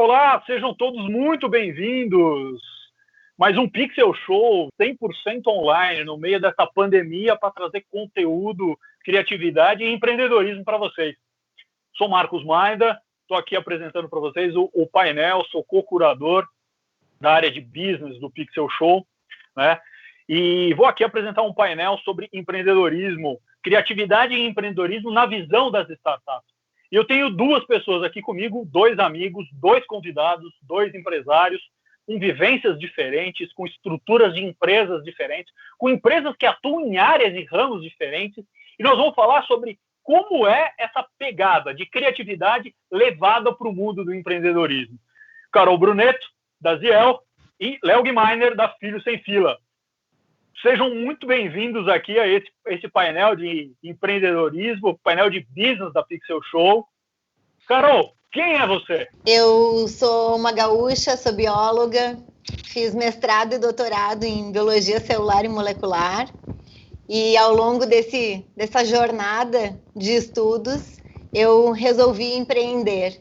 Olá, sejam todos muito bem-vindos. Mais um Pixel Show 100% online, no meio dessa pandemia, para trazer conteúdo, criatividade e empreendedorismo para vocês. Sou Marcos Maida, estou aqui apresentando para vocês o painel, sou co-curador da área de business do Pixel Show, né? E vou aqui apresentar um painel sobre empreendedorismo, criatividade e empreendedorismo na visão das startups. E eu tenho duas pessoas aqui comigo, dois amigos, dois convidados, dois empresários, com vivências diferentes, com estruturas de empresas diferentes, com empresas que atuam em áreas e ramos diferentes. E nós vamos falar sobre como é essa pegada de criatividade levada para o mundo do empreendedorismo. Carol Brunetto, da Ziel, e Léo Guimainer, da Filho Sem Fila. Sejam muito bem-vindos aqui a esse painel de empreendedorismo, painel de business da Pixel Show. Carol, quem é você? Eu sou uma gaúcha, sou bióloga, fiz mestrado e doutorado em biologia celular e molecular. E ao longo dessa jornada de estudos, eu resolvi empreender.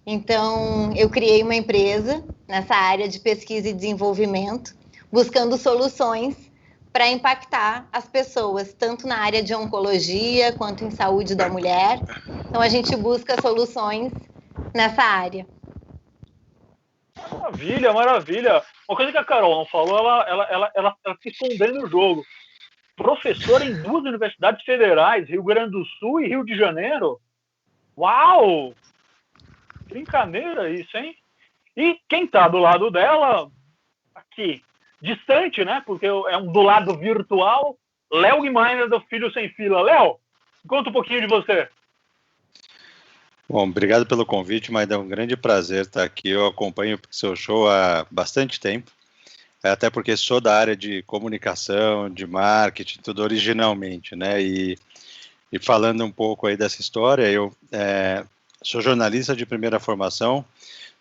Então, eu criei uma empresa nessa área de pesquisa e desenvolvimento, buscando soluções para impactar as pessoas, tanto na área de oncologia quanto em saúde da mulher. Então, a gente busca soluções nessa área. Maravilha, maravilha. Uma coisa que a Carol não falou, ela se escondendo no jogo. Professora em duas universidades federais, Rio Grande do Sul e Rio de Janeiro. Uau! Brincadeira isso, hein? E quem está do lado dela, aqui, distante, né? Porque é do lado virtual, Léo Guimainer, do Filho Sem Fila. Léo, conta um pouquinho de você. Bom, obrigado pelo convite, mas é um grande prazer estar aqui. Eu acompanho o seu show há bastante tempo, até porque sou da área de comunicação, de marketing, tudo originalmente, né? E falando um pouco aí dessa história, eu sou jornalista de primeira formação.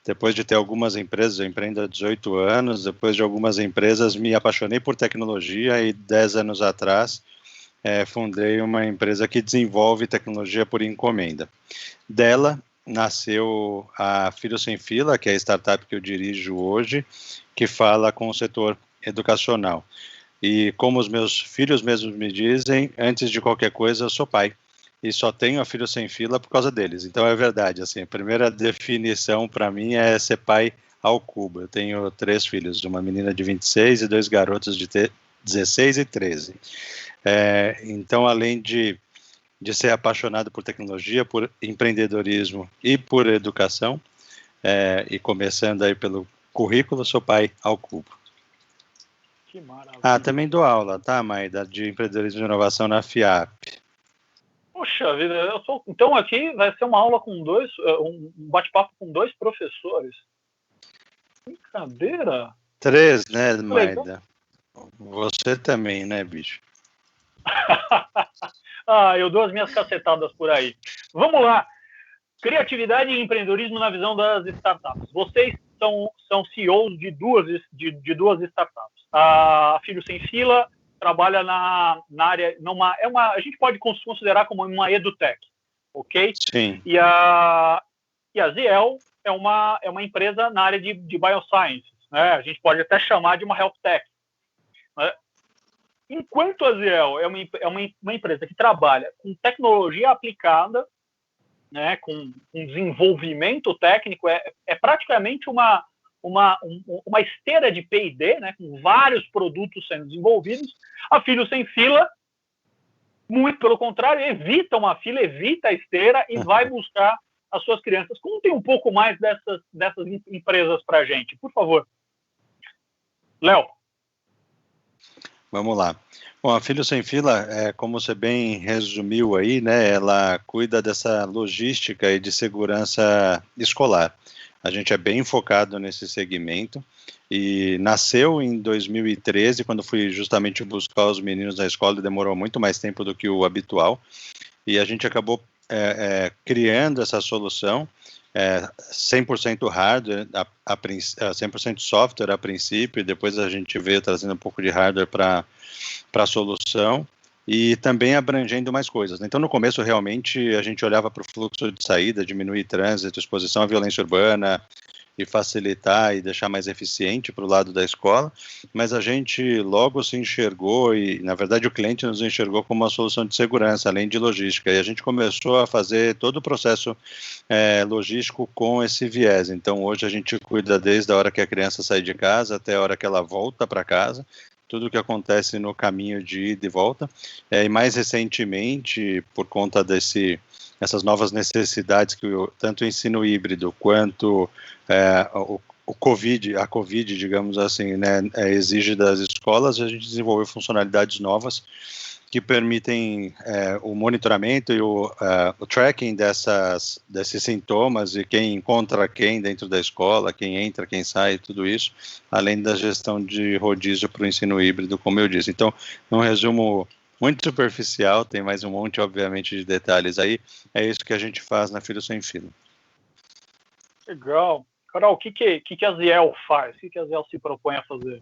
Depois de ter algumas empresas, eu empreendo há 18 anos, depois de algumas empresas me apaixonei por tecnologia e 10 anos atrás fundei uma empresa que desenvolve tecnologia por encomenda. Dela nasceu a Filho Sem Fila, que é a startup que eu dirijo hoje, que fala com o setor educacional. E como os meus filhos mesmos me dizem, antes de qualquer coisa eu sou pai. E só tenho a Filho Sem Fila por causa deles. Então é verdade, assim, a primeira definição para mim é ser pai ao cubo. Eu tenho 3 filhos, uma menina de 26 e 2 garotos de 16 e 13. Então, além de ser apaixonado por tecnologia, por empreendedorismo e por educação, e começando aí pelo currículo, sou pai ao cubo. Que maravilha. Também dou aula, tá, Maida, de empreendedorismo e inovação na FIAP. Poxa vida, então aqui vai ser uma aula com um bate-papo com 2 professores. Brincadeira. 3, né, Maida? Você também, né, bicho? Eu dou as minhas cacetadas por aí. Vamos lá. Criatividade e empreendedorismo na visão das startups. Vocês são CEOs de duas startups. A Filho Sem Fila trabalha na área, a gente pode considerar como uma edutech, ok? Sim. E a Ziel é uma empresa na área de biosciences, né? A gente pode até chamar de uma health tech. Né? Enquanto a Ziel é uma empresa que trabalha com tecnologia aplicada, né, com desenvolvimento técnico, é praticamente uma esteira de P&D, né, com vários produtos sendo desenvolvidos. A Filho Sem Fila, muito pelo contrário, evita uma fila, evita a esteira e vai buscar as suas crianças. Contem um pouco mais dessas empresas para a gente, por favor. Léo. Vamos lá. Bom, a Filho Sem Fila, como você bem resumiu aí, né, ela cuida dessa logística e de segurança escolar. A gente é bem focado nesse segmento e nasceu em 2013, quando fui justamente buscar os meninos na escola, e demorou muito mais tempo do que o habitual, e a gente acabou criando essa solução, 100% hardware, 100% software a princípio, e depois a gente veio trazendo um pouco de hardware para a solução, e também abrangendo mais coisas. Então, no começo, realmente, a gente olhava para o fluxo de saída, diminuir trânsito, exposição à violência urbana, e facilitar e deixar mais eficiente para o lado da escola, mas a gente logo se enxergou e, na verdade, o cliente nos enxergou como uma solução de segurança, além de logística, e a gente começou a fazer todo o processo logístico com esse viés. Então, hoje a gente cuida desde a hora que a criança sai de casa até a hora que ela volta para casa, tudo o que acontece no caminho de ida e volta, e mais recentemente, por conta essas novas necessidades que tanto o ensino híbrido quanto a Covid, digamos assim, né, exige das escolas, a gente desenvolveu funcionalidades novas que permitem o monitoramento e o tracking desses sintomas e quem encontra quem dentro da escola, quem entra, quem sai, tudo isso, além da gestão de rodízio para o ensino híbrido, como eu disse. Então, num resumo muito superficial, tem mais um monte, obviamente, de detalhes aí, é isso que a gente faz na Filho Sem Filo. Legal. Carol, o que a Ziel faz? O que a Ziel se propõe a fazer?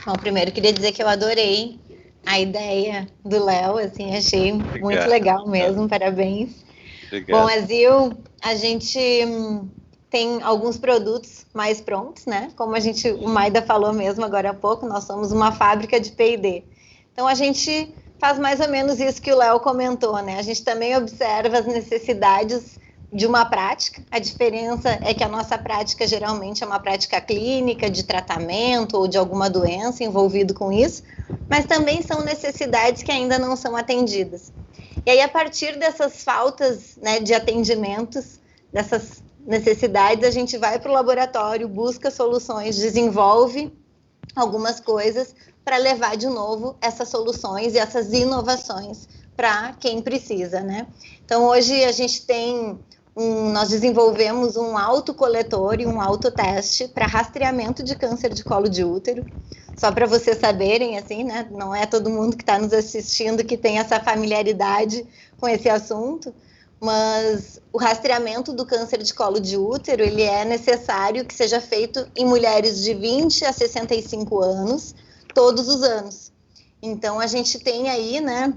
Bom, primeiro queria dizer que eu adorei a ideia do Léo, assim, achei muito legal mesmo, parabéns. Obrigado. Bom, a Ziel, a gente tem alguns produtos mais prontos, né? Como o Maida falou mesmo agora há pouco, nós somos uma fábrica de P&D. Então, a gente faz mais ou menos isso que o Léo comentou, né? A gente também observa as necessidades de uma prática. A diferença é que a nossa prática geralmente é uma prática clínica, de tratamento ou de alguma doença envolvido com isso, mas também são necessidades que ainda não são atendidas. E aí, a partir dessas faltas, né, de atendimentos, dessas necessidades, a gente vai para o laboratório, busca soluções, desenvolve algumas coisas para levar de novo essas soluções e essas inovações para quem precisa, né? Então, hoje a gente nós desenvolvemos um autocoletor e um autoteste para rastreamento de câncer de colo de útero. Só para vocês saberem, assim, né? Não é todo mundo que está nos assistindo que tem essa familiaridade com esse assunto, mas o rastreamento do câncer de colo de útero, ele é necessário que seja feito em mulheres de 20 a 65 anos, todos os anos. Então, a gente tem aí, né,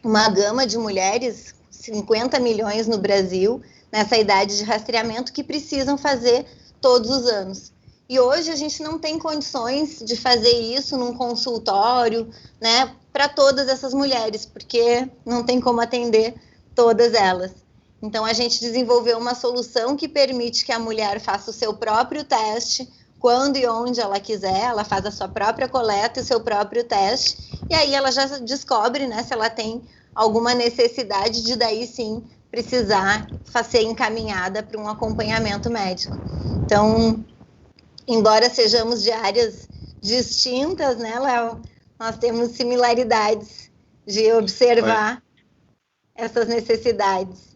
uma gama de mulheres, 50 milhões no Brasil, nessa idade de rastreamento, que precisam fazer todos os anos. E hoje a gente não tem condições de fazer isso num consultório, né, para todas essas mulheres, porque não tem como atender todas elas. Então, a gente desenvolveu uma solução que permite que a mulher faça o seu próprio teste, quando e onde ela quiser, ela faz a sua própria coleta e o seu próprio teste, e aí ela já descobre, né, se ela tem alguma necessidade de daí sim precisar ser encaminhada para um acompanhamento médico. Então, embora sejamos de áreas distintas, né, Léo, nós temos similaridades de observar essas necessidades.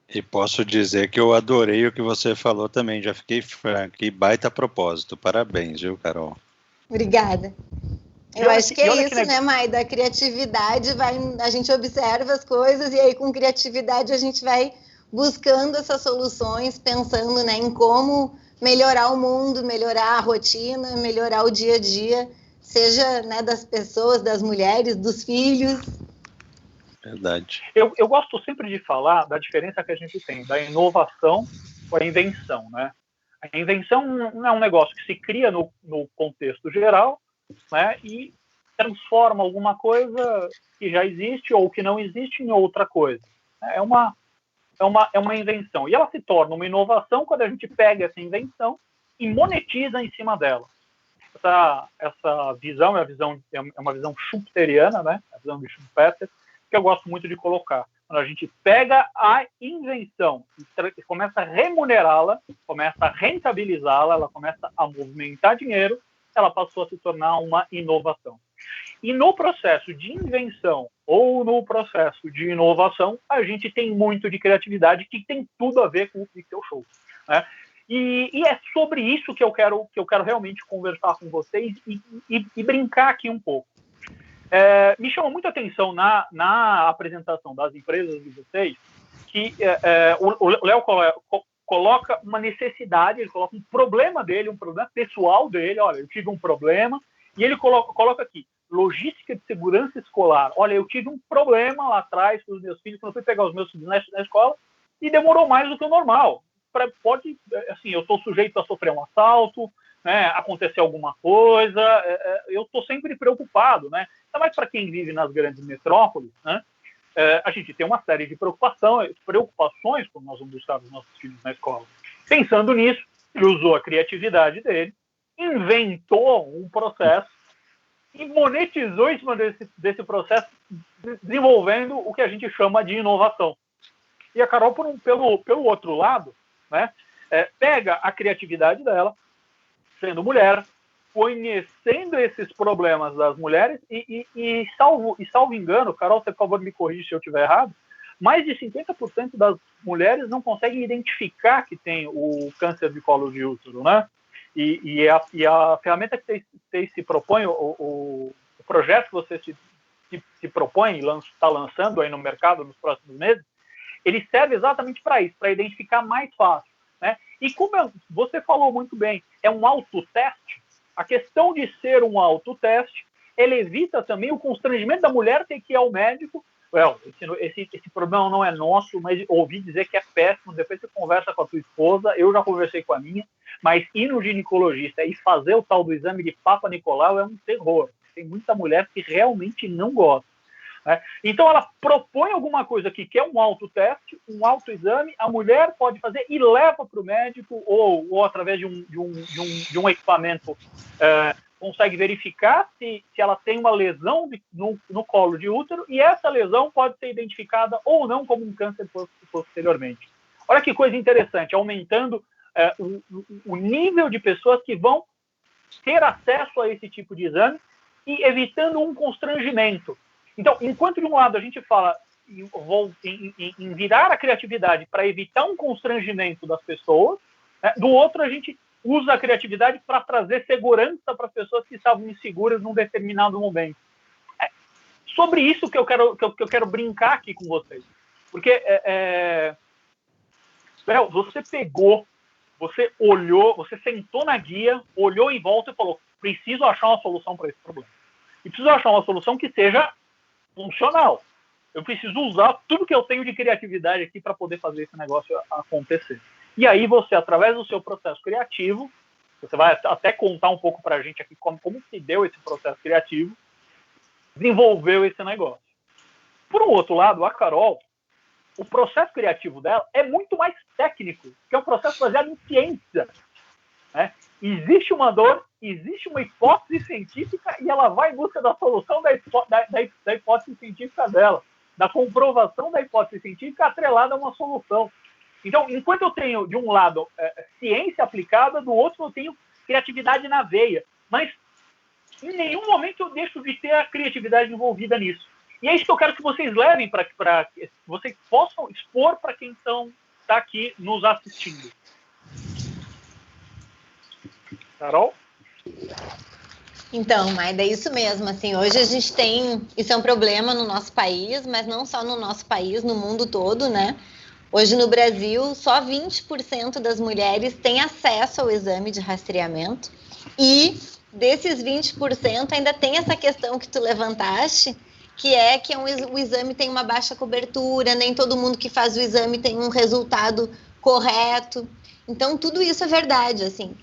E posso dizer que eu adorei o que você falou também, já fiquei franco, que baita propósito, parabéns, viu, Carol? Obrigada. Eu acho que é isso, né, Maida? A criatividade a gente observa as coisas e aí com criatividade a gente vai buscando essas soluções, pensando, né, em como melhorar o mundo, melhorar a rotina, melhorar o dia a dia, seja, né, das pessoas, das mulheres, dos filhos. Verdade. Eu gosto sempre de falar da diferença que a gente tem da inovação com a invenção, né? A invenção não é um negócio que se cria no contexto geral, né, e transforma alguma coisa que já existe ou que não existe em outra coisa. É uma invenção. E ela se torna uma inovação quando a gente pega essa invenção e monetiza em cima dela. Essa visão é uma visão schumpeteriana, né? A visão de Schumpeter, que eu gosto muito de colocar. Quando a gente pega a invenção e começa a remunerá-la, começa a rentabilizá-la, ela começa a movimentar dinheiro, ela passou a se tornar uma inovação. E no processo de invenção ou no processo de inovação, a gente tem muito de criatividade que tem tudo a ver com o Pixel Show, né? E é sobre isso que eu quero realmente conversar com vocês e brincar aqui um pouco. Me chama muita atenção na apresentação das empresas de vocês que o Léo coloca uma necessidade, ele coloca um problema dele, um problema pessoal dele. Olha, eu tive um problema, e ele coloca aqui, logística de segurança escolar. Olha, eu tive um problema lá atrás com os meus filhos, quando eu fui pegar os meus filhos na escola, e demorou mais do que o normal. pode, assim, eu estou sujeito a sofrer um assalto, né, acontecer alguma coisa, eu estou sempre preocupado, né? Ainda mais para quem vive nas grandes metrópoles, né? A gente tem uma série de preocupações quando nós vamos buscar os nossos filhos na escola. Pensando nisso, ele usou a criatividade dele, inventou um processo e monetizou em cima desse processo, desenvolvendo o que a gente chama de inovação. E a Carol, pelo outro lado, né, pega a criatividade dela, sendo mulher, conhecendo esses problemas das mulheres e salvo engano, Carol, você, por favor, me corrija se eu estiver errado, mais de 50% das mulheres não conseguem identificar que tem o câncer de colo de útero, né? E a ferramenta que vocês se propõem, o projeto que você se propõe e está lançando aí no mercado nos próximos meses, ele serve exatamente para isso, para identificar mais fácil, né? E como você falou muito bem, é um autoteste. A questão de ser um autoteste, ele evita também o constrangimento da mulher ter que ir ao médico. Esse problema não é nosso, mas ouvi dizer que é péssimo. Depois você conversa com a tua esposa, eu já conversei com a minha, mas ir no ginecologista e fazer o tal do exame de Papa Nicolau é um terror. Tem muita mulher que realmente não gosta. Então ela propõe alguma coisa aqui que é um autoteste, um autoexame, a mulher pode fazer e leva para o médico ou através de um equipamento consegue verificar se ela tem uma lesão no colo de útero e essa lesão pode ser identificada ou não como um câncer posteriormente. Olha que coisa interessante, aumentando o nível de pessoas que vão ter acesso a esse tipo de exame e evitando um constrangimento. Então, enquanto de um lado a gente fala em virar a criatividade para evitar um constrangimento das pessoas, né, do outro a gente usa a criatividade para trazer segurança para as pessoas que estavam inseguras num determinado momento. Sobre isso que eu quero brincar aqui com vocês. Porque você pegou, você olhou, você sentou na guia, olhou em volta e falou, preciso achar uma solução para esse problema. E preciso achar uma solução que seja funcional. Eu preciso usar tudo que eu tenho de criatividade aqui para poder fazer esse negócio acontecer. E aí você, através do seu processo criativo, você vai até contar um pouco para a gente aqui como se deu esse processo criativo, desenvolveu esse negócio. Por um outro lado, a Carol, o processo criativo dela é muito mais técnico, que é um processo baseado em ciência. Né? Existe uma dor, existe uma hipótese científica e ela vai em busca da solução da hipótese científica dela, da comprovação da hipótese científica atrelada a uma solução. Então, enquanto eu tenho, de um lado, ciência aplicada, do outro eu tenho criatividade na veia. Mas em nenhum momento eu deixo de ter a criatividade envolvida nisso. E é isso que eu quero que vocês levem para que vocês possam expor para quem está aqui nos assistindo. Carol? Então, Maida, é isso mesmo, assim, hoje a gente tem, isso é um problema no nosso país, mas não só no nosso país, no mundo todo, né? Hoje no Brasil, só 20% das mulheres têm acesso ao exame de rastreamento e desses 20% ainda tem essa questão que tu levantaste, que o exame tem uma baixa cobertura, nem todo mundo que faz o exame tem um resultado correto. Então, tudo isso é verdade, assim.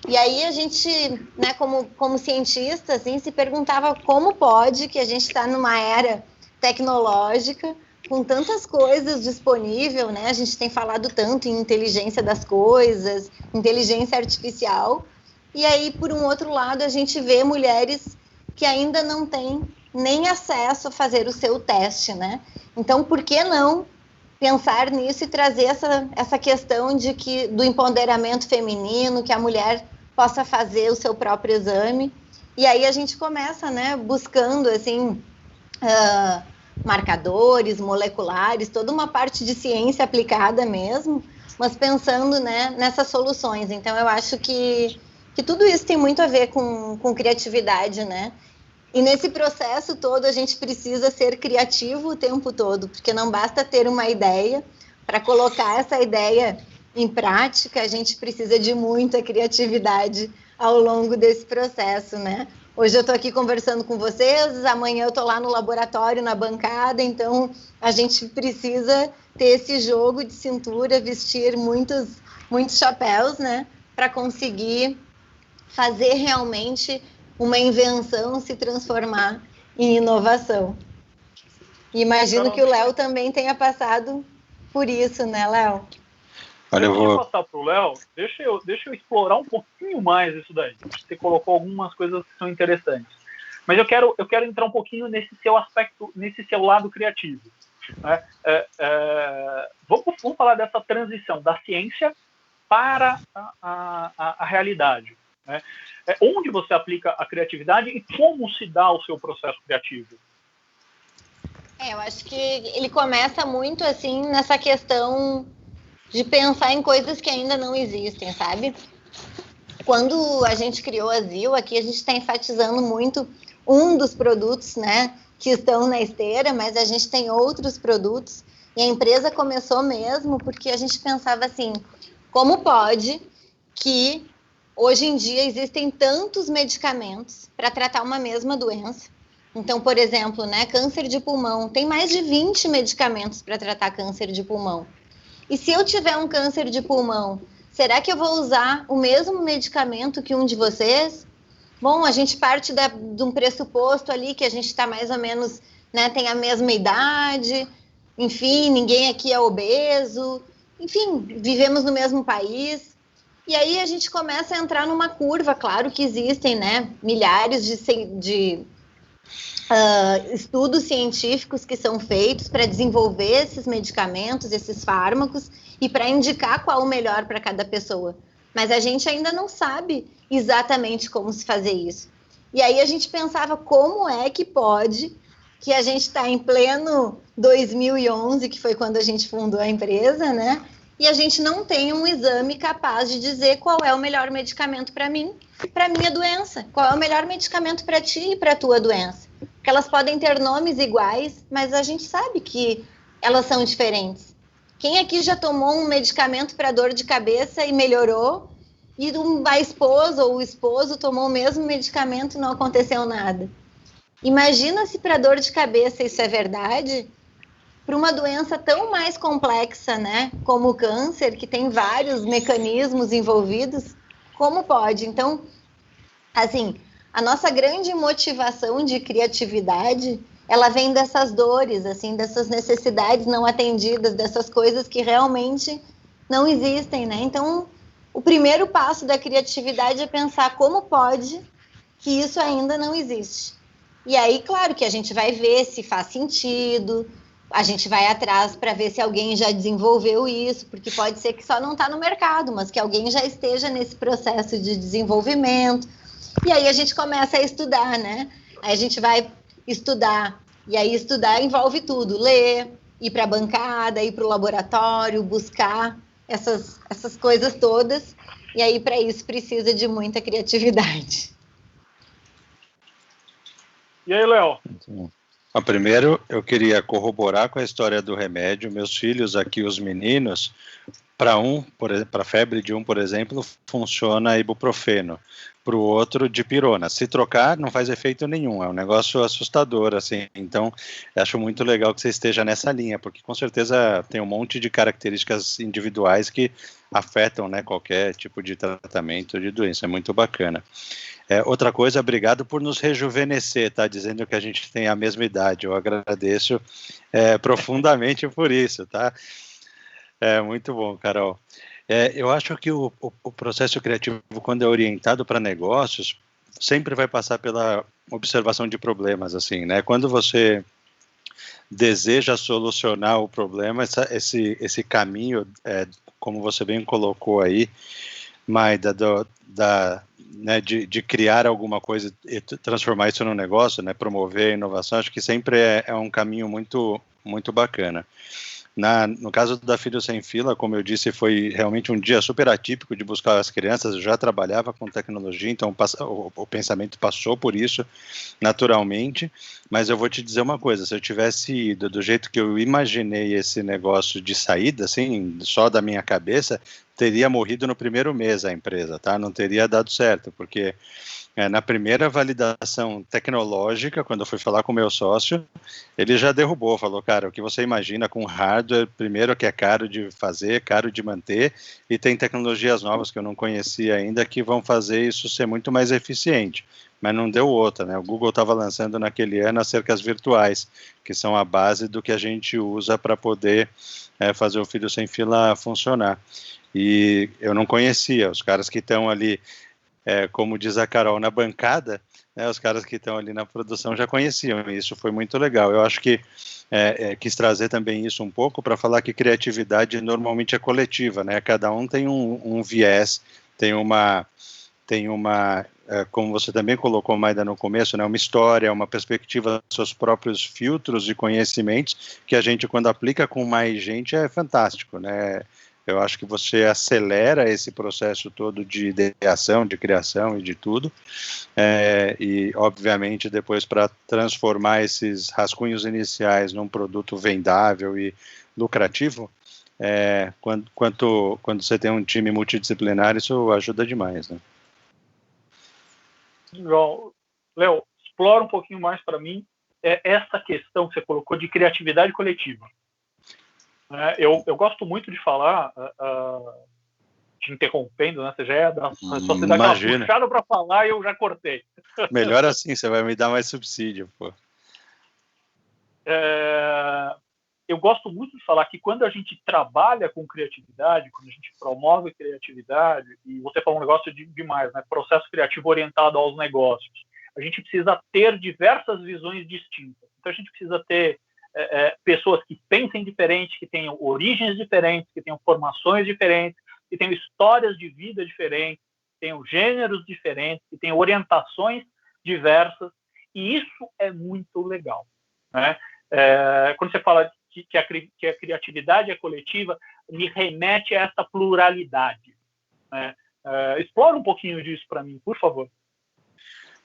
E aí a gente, né, como cientista, assim, se perguntava como pode que a gente está numa era tecnológica, com tantas coisas disponíveis, né? A gente tem falado tanto em inteligência das coisas, inteligência artificial, e aí, por um outro lado, a gente vê mulheres que ainda não têm nem acesso a fazer o seu teste, né? Então, por que não pensar nisso e trazer essa questão do empoderamento feminino, que a mulher possa fazer o seu próprio exame? E aí a gente começa, né, buscando, assim, marcadores moleculares, toda uma parte de ciência aplicada mesmo, mas pensando, né, nessas soluções. Então, eu acho que tudo isso tem muito a ver com criatividade, né? E nesse processo todo, a gente precisa ser criativo o tempo todo, porque não basta ter uma ideia. Para colocar essa ideia em prática, a gente precisa de muita criatividade ao longo desse processo, né? Hoje eu estou aqui conversando com vocês, amanhã eu estou lá no laboratório, na bancada, então a gente precisa ter esse jogo de cintura, vestir muitos muitos chapéus, né, para conseguir fazer realmente uma invenção se transformar em inovação. E imagino que o Léo também tenha passado por isso, né, Léo? Olha, Antes de passar para o Léo, deixa eu explorar um pouquinho mais isso daí. Você colocou algumas coisas que são interessantes. Mas eu quero entrar um pouquinho nesse seu aspecto, nesse seu lado criativo. Né? Vamos falar dessa transição da ciência para a realidade. Né? Onde você aplica a criatividade e como se dá o seu processo criativo? Eu acho que ele começa muito assim nessa questão de pensar em coisas que ainda não existem, sabe? Quando a gente criou a ZIL, aqui a gente está enfatizando muito um dos produtos, né, que estão na esteira, mas a gente tem outros produtos. E a empresa começou mesmo porque a gente pensava assim, como pode que hoje em dia existem tantos medicamentos para tratar uma mesma doença? Então, por exemplo, né, câncer de pulmão, tem mais de 20 medicamentos para tratar câncer de pulmão. E se eu tiver um câncer de pulmão, será que eu vou usar o mesmo medicamento que um de vocês? Bom, a gente parte de um pressuposto ali que a gente está mais ou menos, né, tem a mesma idade, enfim, ninguém aqui é obeso, enfim, vivemos no mesmo país. E aí a gente começa a entrar numa curva, claro que existem, né, milhares de estudos científicos que são feitos para desenvolver esses medicamentos, esses fármacos, e para indicar qual o melhor para cada pessoa. Mas a gente ainda não sabe exatamente como se fazer isso. E aí a gente pensava, como é que pode, que a gente está em pleno 2011, que foi quando a gente fundou a empresa, né? E a gente não tem um exame capaz de dizer qual é o melhor medicamento para mim, para minha doença. Qual é o melhor medicamento para ti e para a tua doença. Porque elas podem ter nomes iguais, mas a gente sabe que elas são diferentes. Quem aqui já tomou um medicamento para dor de cabeça e melhorou, e a esposa ou o esposo tomou o mesmo medicamento e não aconteceu nada? Imagina se para dor de cabeça isso é verdade, para uma doença tão mais complexa, né, como o câncer, que tem vários mecanismos envolvidos, como pode? Então, assim, a nossa grande motivação de criatividade, ela vem dessas dores, assim, dessas necessidades não atendidas, dessas coisas que realmente não existem, né? Então, o primeiro passo da criatividade é pensar como pode que isso ainda não existe. E aí, claro que a gente vai ver se faz sentido, a gente vai atrás para ver se alguém já desenvolveu isso, porque pode ser que só não está no mercado, mas que alguém já esteja nesse processo de desenvolvimento. E aí a gente começa a estudar, né? Aí a gente vai estudar, e aí estudar envolve tudo, ler, ir para a bancada, ir para o laboratório, buscar essas coisas todas, e aí para isso precisa de muita criatividade. E aí, Léo? Primeiro, eu queria corroborar com a história do remédio. Meus filhos aqui, os meninos, para febre de um, por exemplo, funciona ibuprofeno. Para o outro, dipirona. Se trocar, não faz efeito nenhum. É um negócio assustador, assim. Então, acho muito legal que você esteja nessa linha, porque com certeza tem um monte de características individuais que afetam, né, qualquer tipo de tratamento de doença. É muito bacana. Outra coisa, obrigado por nos rejuvenescer, tá? Dizendo que a gente tem a mesma idade. Eu agradeço profundamente por isso, tá? Muito bom, Carol. Eu acho que o processo criativo, quando é orientado para negócios, sempre vai passar pela observação de problemas, assim, né? Quando você deseja solucionar o problema, esse caminho, como você bem colocou aí, Maida, né, de criar alguma coisa e transformar isso num negócio, né, promover a inovação, acho que sempre é um caminho muito, muito bacana. No caso da Filhos Sem Fila, como eu disse, foi realmente um dia super atípico de buscar as crianças. Eu já trabalhava com tecnologia, então o pensamento passou por isso naturalmente. mas eu vou te dizer uma coisa, se eu tivesse ido do jeito que eu imaginei esse negócio de saída, assim, só da minha cabeça, teria morrido no primeiro mês a empresa, tá? Não teria dado certo, porque na primeira validação tecnológica, quando eu fui falar com o meu sócio, ele já derrubou, falou, cara, o que você imagina com hardware, primeiro que é caro de fazer, caro de manter, e tem tecnologias novas que eu não conhecia ainda que vão fazer isso ser muito mais eficiente, mas não deu outra, né? O Google estava lançando naquele ano as cercas virtuais, que são a base do que a gente usa para poder fazer o fio sem fila funcionar. E eu não conhecia, os caras que estão ali, como diz a Carol, na bancada, né, os caras que estão ali na produção já conheciam, e isso foi muito legal. Eu acho que quis trazer também isso um pouco para falar que criatividade normalmente é coletiva, né? Cada um tem um viés, tem uma como você também colocou, Maida, no começo, né, uma história, uma perspectiva, seus próprios filtros de conhecimentos, que a gente, quando aplica com mais gente, é fantástico, né? Eu acho que você acelera esse processo todo de ideação, de criação e de tudo, e, obviamente, depois para transformar esses rascunhos iniciais num produto vendável e lucrativo, quando você tem um time multidisciplinar, isso ajuda demais, né? João, Léo, explora um pouquinho mais para mim essa questão que você colocou de criatividade coletiva. Eu gosto muito de falar, te interrompendo, né? Você já é você dá aquela puxada para falar e eu já cortei. Melhor assim, você vai me dar mais subsídio, pô. Eu gosto muito de falar que quando a gente trabalha com criatividade, quando a gente promove criatividade, e você falou um negócio demais, né? Processo criativo orientado aos negócios, a gente precisa ter diversas visões distintas. Então a gente precisa ter pessoas que pensem diferente, que tenham origens diferentes, que tenham formações diferentes, que tenham histórias de vida diferentes, que tenham gêneros diferentes, que tenham orientações diversas, e isso é muito legal, né? Quando você fala que a criatividade é coletiva, me remete a essa pluralidade, né? Explora um pouquinho disso para mim, por favor.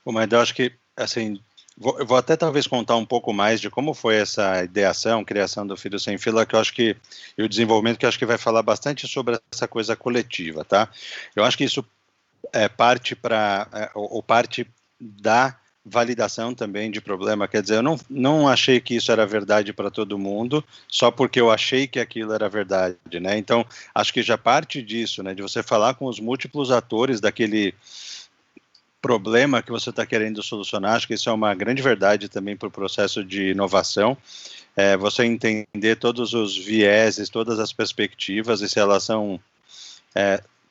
Bom, mas eu acho que, assim, eu vou até talvez contar um pouco mais de como foi essa ideação, criação do Filho Sem Fila, que eu acho que, e o desenvolvimento, que eu acho que vai falar bastante sobre essa coisa coletiva, tá? Eu acho que isso parte da validação também de problema, quer dizer, eu não achei que isso era verdade para todo mundo, só porque eu achei que aquilo era verdade, né? Então, acho que já parte disso, né, de você falar com os múltiplos atores daquele problema que você está querendo solucionar. Acho que isso é uma grande verdade também para o processo de inovação, você entender todos os vieses, todas as perspectivas, e se elas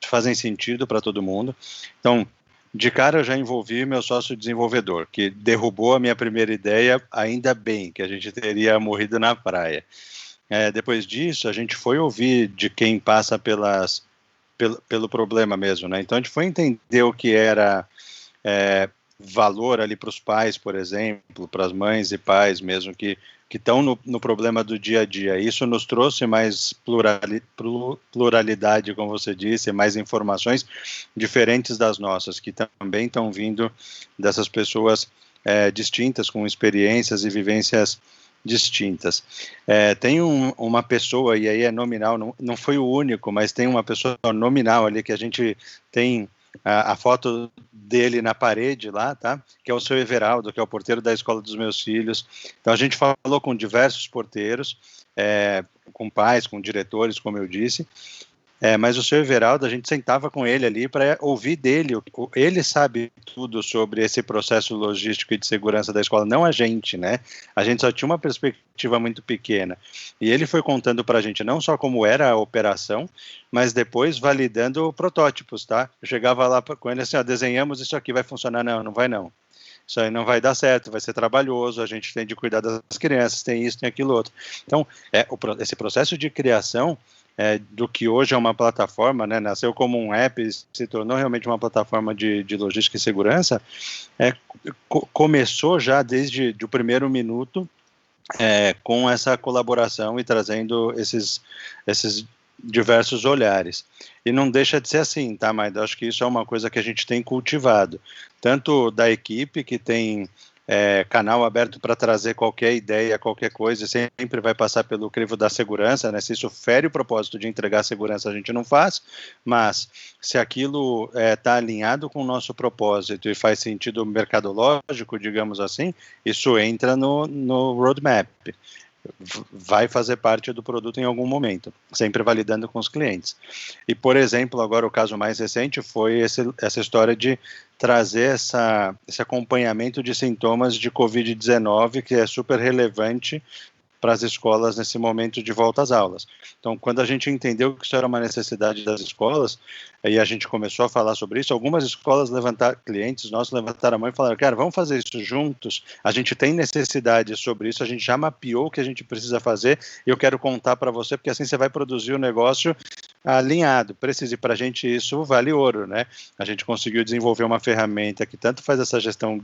fazem sentido para todo mundo. Então, de cara eu já envolvi meu sócio desenvolvedor, que derrubou a minha primeira ideia, ainda bem, que a gente teria morrido na praia. Depois disso, a gente foi ouvir de quem passa pelo problema mesmo, né? Então a gente foi entender o que era valor ali para os pais, por exemplo, para as mães e pais mesmo, que estão no problema do dia a dia. Isso nos trouxe mais pluralidade, como você disse, mais informações diferentes das nossas, que também estão vindo dessas pessoas distintas, com experiências e vivências distintas. Tem uma pessoa, e aí é nominal, não foi o único, mas tem uma pessoa nominal ali que a gente tem a foto dele na parede lá, tá? Que é o seu Everaldo, que é o porteiro da escola dos meus filhos. Então a gente falou com diversos porteiros, com pais, com diretores, como eu disse, mas o seu Everaldo, a gente sentava com ele ali para ouvir dele. Ele sabe tudo sobre esse processo logístico e de segurança da escola, não a gente, né? A gente só tinha uma perspectiva muito pequena. E ele foi contando para a gente não só como era a operação, mas depois validando protótipos, tá? Eu chegava lá com ele assim, desenhamos isso aqui, vai funcionar? Não, não vai não. Isso aí não vai dar certo, vai ser trabalhoso, a gente tem de cuidar das crianças, tem isso, tem aquilo outro. Então, esse processo de criação do que hoje é uma plataforma, né, nasceu como um app, se tornou realmente uma plataforma de logística e segurança, começou já desde o primeiro minuto com essa colaboração e trazendo esses diversos olhares. E não deixa de ser assim, tá? Mas acho que isso é uma coisa que a gente tem cultivado, tanto da equipe que tem canal aberto para trazer qualquer ideia, qualquer coisa, sempre vai passar pelo crivo da segurança, né? Se isso fere o propósito de entregar segurança, a gente não faz, mas se aquilo está alinhado com o nosso propósito e faz sentido mercadológico, digamos assim, isso entra no roadmap. Vai fazer parte do produto em algum momento, sempre validando com os clientes. E, por exemplo, agora o caso mais recente foi essa história de trazer esse acompanhamento de sintomas de Covid-19, que é super relevante para as escolas nesse momento de volta às aulas. Então, quando a gente entendeu que isso era uma necessidade das escolas, aí a gente começou a falar sobre isso, algumas escolas clientes nossos levantaram a mão e falaram, cara, vamos fazer isso juntos, a gente tem necessidade sobre isso, a gente já mapeou o que a gente precisa fazer, e eu quero contar para você, porque assim você vai produzir o negócio alinhado, precisa, e para a gente isso vale ouro, né? A gente conseguiu desenvolver uma ferramenta que tanto faz essa gestão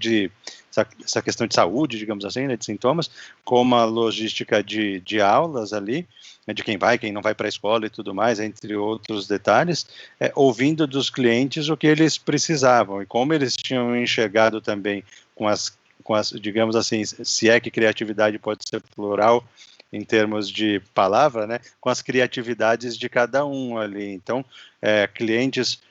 essa questão de saúde, digamos assim, né, de sintomas, como a logística de aulas ali, né, de quem vai, quem não vai para a escola e tudo mais, entre outros detalhes, ouvindo dos clientes o que eles precisavam, e como eles tinham enxergado também com as, digamos assim, se é que criatividade pode ser plural, em termos de palavra, né, com as criatividades de cada um ali. Então, clientes,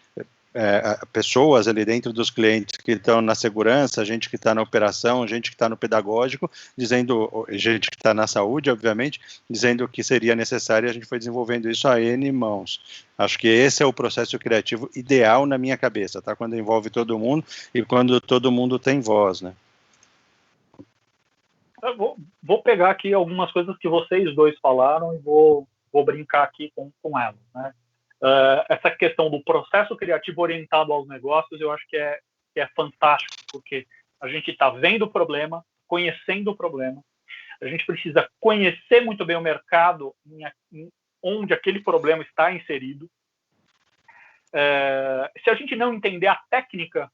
pessoas ali dentro dos clientes que estão na segurança, gente que está na operação, gente que está no pedagógico, gente que está na saúde, obviamente, dizendo que seria necessário, e a gente foi desenvolvendo isso a N mãos. Acho que esse é o processo criativo ideal na minha cabeça, tá? Quando envolve todo mundo e quando todo mundo tem voz, né? Eu vou pegar aqui algumas coisas que vocês dois falaram e vou brincar aqui com elas, né? Essa questão do processo criativo orientado aos negócios, eu acho que é fantástico, porque a gente está vendo o problema, conhecendo o problema, a gente precisa conhecer muito bem o mercado onde aquele problema está inserido. Se a gente não entender a técnica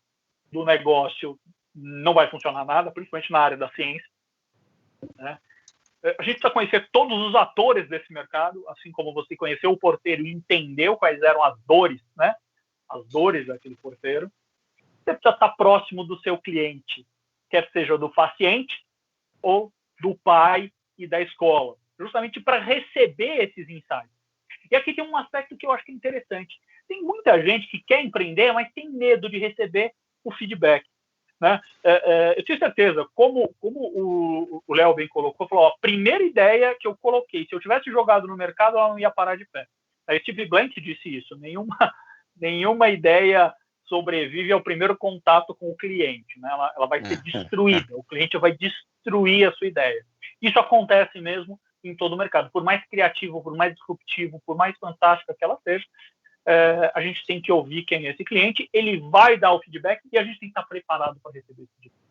do negócio, não vai funcionar nada, principalmente na área da ciência, né? A gente precisa conhecer todos os atores desse mercado, assim como você conheceu o porteiro e entendeu quais eram as dores, né? As dores daquele porteiro. Você precisa estar próximo do seu cliente, quer seja do paciente ou do pai e da escola, justamente para receber esses insights. E aqui tem um aspecto que eu acho que é interessante. Tem muita gente que quer empreender, mas tem medo de receber o feedback, né? Eu tenho certeza, como o Léo bem colocou, falou, a primeira ideia que eu coloquei, se eu tivesse jogado no mercado, ela não ia parar de pé. A Steve Blank disse isso, nenhuma ideia sobrevive ao primeiro contato com o cliente, né? Ela vai ser destruída, o cliente vai destruir a sua ideia. Isso acontece mesmo em todo o mercado, por mais criativo, por mais disruptivo, por mais fantástica que ela seja, a gente tem que ouvir quem é esse cliente, ele vai dar o feedback e a gente tem que estar preparado para receber esse feedback.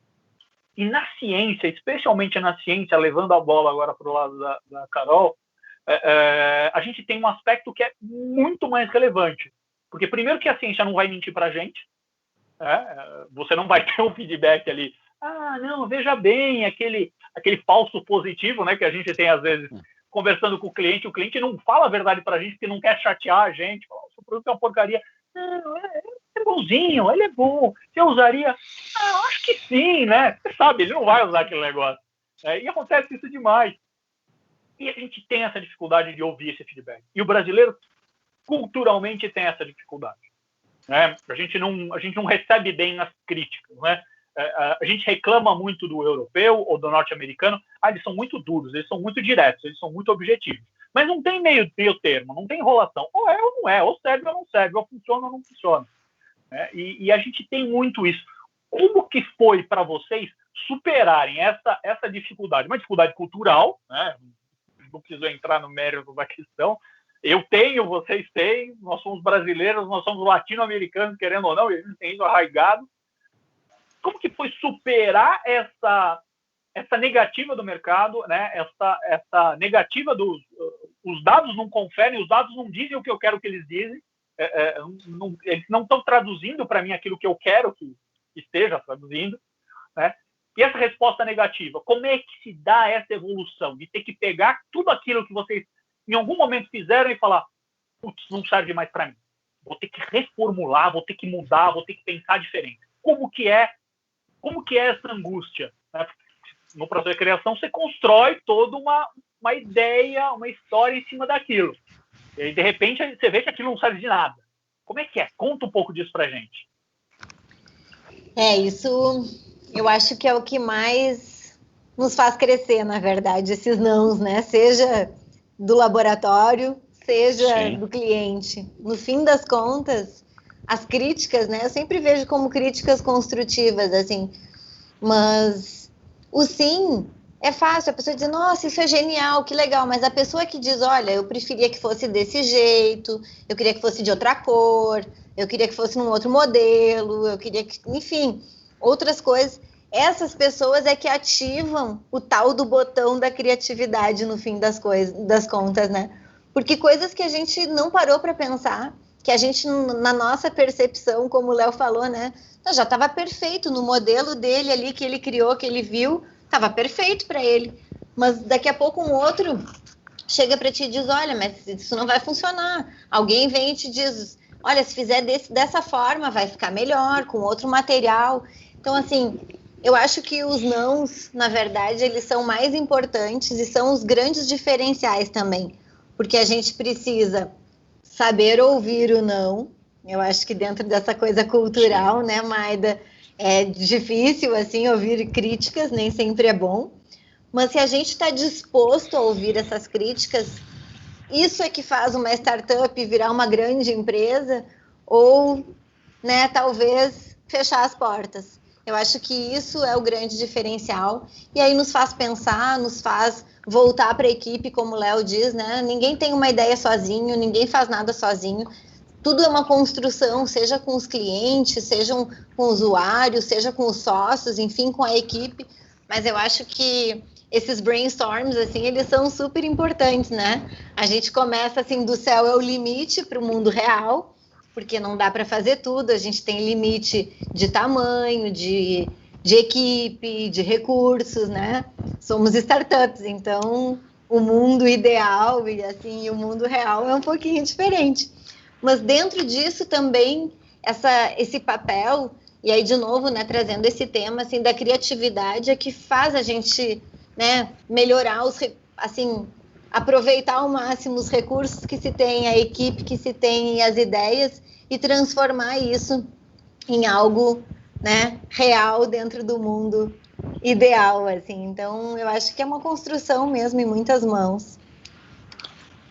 E na ciência, especialmente na ciência, levando a bola agora para o lado da Carol, a gente tem um aspecto que é muito mais relevante. Porque primeiro que a ciência não vai mentir para a gente, você não vai ter um feedback ali, não, veja bem, aquele falso positivo, né, que a gente tem às vezes conversando com o cliente não fala a verdade para a gente porque não quer chatear a gente, fala, o seu produto é uma porcaria. Não, é bonzinho, ele é bom, você usaria? Acho que sim, né? Você sabe, ele não vai usar aquele negócio. E acontece isso demais. E a gente tem essa dificuldade de ouvir esse feedback. E o brasileiro, culturalmente, tem essa dificuldade. Né? A gente não recebe bem as críticas, né? A gente reclama muito do europeu ou do norte-americano, eles são muito duros, eles são muito diretos, eles são muito objetivos. Mas não tem meio termo, não tem enrolação. Ou é ou não é, ou serve ou não serve, ou funciona ou não funciona. E a gente tem muito isso. Como que foi para vocês superarem essa dificuldade? Uma dificuldade cultural, né? Não preciso entrar no mérito da questão. Eu tenho, vocês têm, nós somos brasileiros, nós somos latino-americanos, querendo ou não, e a gente tem isso arraigado. Como que foi superar essa negativa do mercado, né? Essa negativa os dados não conferem, os dados não dizem o que eu quero que eles dizem, eles não estão traduzindo para mim aquilo que eu quero que esteja traduzindo, né? E essa resposta negativa, como é que se dá essa evolução de ter que pegar tudo aquilo que vocês em algum momento fizeram e falar, putz, não serve mais para mim, vou ter que reformular, vou ter que mudar, vou ter que pensar diferente. Como que é essa angústia né? No processo de criação, você constrói toda uma ideia, uma história em cima daquilo. E aí, de repente, você vê que aquilo não serve de nada. Como é que é? Conta um pouco disso pra gente. Isso eu acho que é o que mais nos faz crescer, na verdade, esses nãos, né? Seja do laboratório, seja do cliente. No fim das contas, as críticas, né? Eu sempre vejo como críticas construtivas, assim. Mas o sim é fácil. A pessoa diz, nossa, isso é genial, que legal. Mas a pessoa que diz, olha, eu preferia que fosse desse jeito, eu queria que fosse de outra cor, eu queria que fosse num outro modelo, eu queria que... Enfim, outras coisas. Essas pessoas é que ativam o tal do botão da criatividade no fim das contas, né? Porque coisas que a gente não parou para pensar, que a gente, na nossa percepção, como o Léo falou, né? Já estava perfeito no modelo dele ali, que ele criou, que ele viu, estava perfeito para ele. Mas daqui a pouco um outro chega para ti e diz, olha, mas isso não vai funcionar. Alguém vem e te diz, olha, se fizer dessa forma, vai ficar melhor, com outro material. Então, assim, eu acho que os nãos, na verdade, eles são mais importantes e são os grandes diferenciais também. Porque a gente precisa saber ouvir o não. Eu acho que dentro dessa coisa cultural, né, Maida, é difícil, assim, ouvir críticas, nem sempre é bom. Mas se a gente está disposto a ouvir essas críticas, isso é que faz uma startup virar uma grande empresa ou, né, talvez fechar as portas. Eu acho que isso é o grande diferencial. E aí nos faz pensar, nos faz voltar para a equipe, como o Léo diz, né? Ninguém tem uma ideia sozinho, ninguém faz nada sozinho. Tudo é uma construção, seja com os clientes, seja com o usuário, seja com os sócios, enfim, com a equipe. Mas eu acho que esses brainstorms, assim, eles são super importantes, né? A gente começa, assim, do céu é o limite para o mundo real, porque não dá para fazer tudo, a gente tem limite de tamanho, de equipe, de recursos, né? Somos startups, então o mundo ideal e assim, o mundo real é um pouquinho diferente. Mas dentro disso também, esse papel, e aí de novo, né, trazendo esse tema assim, da criatividade, é que faz a gente, né, melhorar assim, aproveitar ao máximo os recursos que se tem, a equipe que se tem e as ideias e transformar isso em algo, né, real dentro do mundo ideal, assim. Então, eu acho que é uma construção mesmo em muitas mãos.